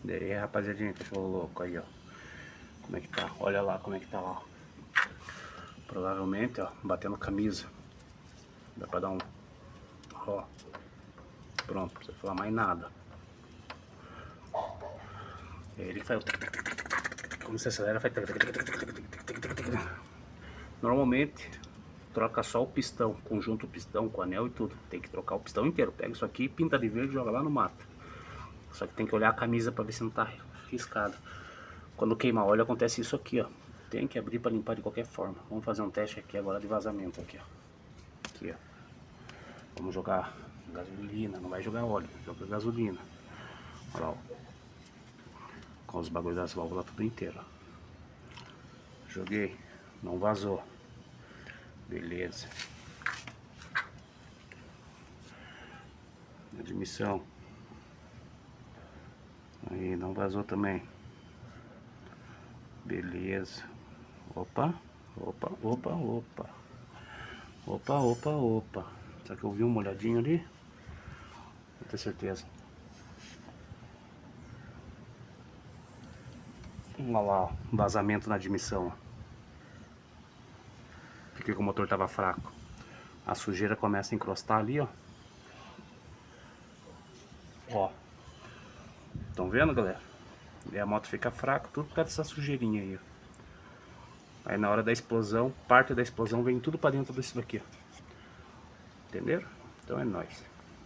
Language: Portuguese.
E aí, rapaziadinha, cachorro louco aí, ó. Como é que tá? Olha lá como é que tá lá. Provavelmente, ó, batendo camisa. Dá pra dar um... Ó. Pronto, não precisa falar mais nada. E aí ele faz... Como você acelera, faz... Normalmente, troca só o pistão. Conjunto pistão com anel e tudo. Tem que trocar o pistão inteiro. Pega isso aqui, pinta de verde e joga lá no mato. Só que tem que olhar a camisa pra ver se não tá riscada. Quando queima óleo acontece isso aqui, ó. Tem que abrir para limpar de qualquer forma. Vamos fazer um teste aqui agora de vazamento aqui, ó. Aqui, ó. Vamos jogar gasolina, não vai jogar óleo, joga gasolina. Olha lá, ó. Com os bagulhos das válvulas tudo inteiro, ó. Joguei, não vazou. Beleza. Admissão. Aí, não vazou também. Beleza. Opa, opa, opa, opa. Opa, opa, opa. Será que eu vi um molhadinho ali? Vou ter certeza. Olha lá, ó, vazamento na admissão. Porque o motor tava fraco. A sujeira começa a encrostar ali, ó. Ó. Estão vendo, galera? E a moto fica fraca, tudo por causa dessa sujeirinha aí, ó. Aí na hora da explosão, parte da explosão vem tudo pra dentro disso daqui, ó. Entenderam? Então é nóis.